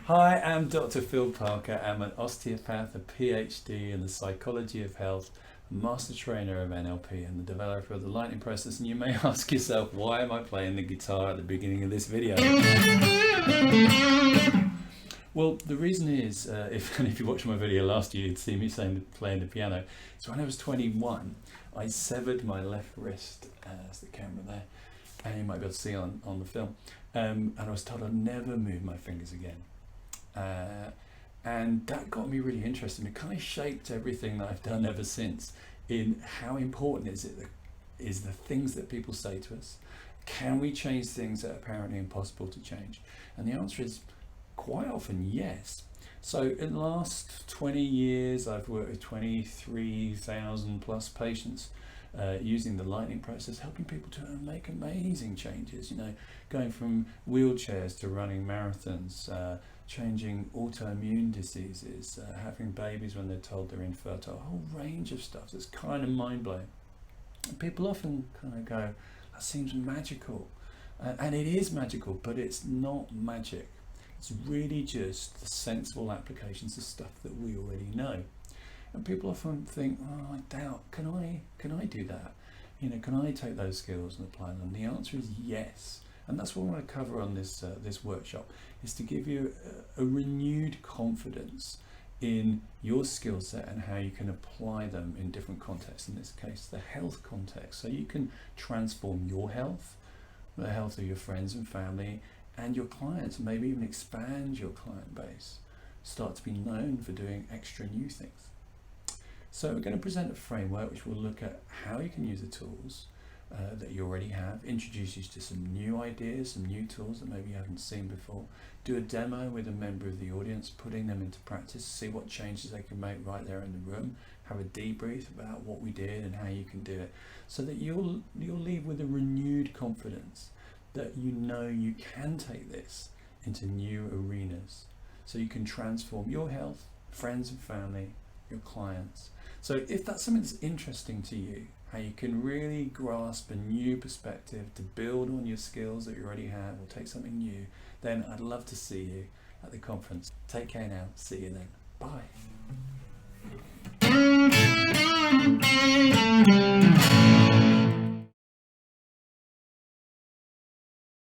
Hi, I'm Dr. Phil Parker. I'm an osteopath, a PhD in the psychology of health, a master trainer of NLP, and the developer of the lightning process. And you may ask yourself, why am I playing the guitar at the beginning of this video? Well, the reason is, if you watched my video last year, you'd see me playing the piano. So when I was 21, I severed my left wrist. That's the camera there, and you might be able to see on the film. And I was told I'd never move my fingers again. And that got me really interested. It kind of shaped everything that I've done ever since in how important is the things that people say to us. Can we change things that are apparently impossible to change? And the answer is quite often yes. So in the last 20 years, I've worked with 23,000 plus patients using the lightning process, helping people to make amazing changes, going from wheelchairs to running marathons, changing autoimmune diseases, having babies when they're told they're infertile, a whole range of stuff that's kind of mind-blowing. And people often kind of go, that seems magical. And it is magical, but it's not magic. It's really just the sensible applications of stuff that we already know. And people often think, oh, I doubt, can I do that? Can I take those skills and apply them? The answer is yes. And that's what I want to cover on this workshop, is to give you a renewed confidence in your skill set and how you can apply them in different contexts. In this case, the health context. So you can transform your health, the health of your friends and family, and your clients, maybe even expand your client base, start to be known for doing extra new things. So we're going to present a framework which will look at how you can use the tools that you already have, introduce you to some new ideas, some new tools that maybe you haven't seen before, do a demo with a member of the audience, putting them into practice, see what changes they can make right there in the room, have a debrief about what we did and how you can do it, so that you'll leave with a renewed confidence that you can take this into new arenas, so you can transform your health, friends and family, your clients. So if that's something that's interesting to you, how you can really grasp a new perspective to build on your skills that you already have or take something new, then I'd love to see you at the conference. Take care now. See you then. Bye.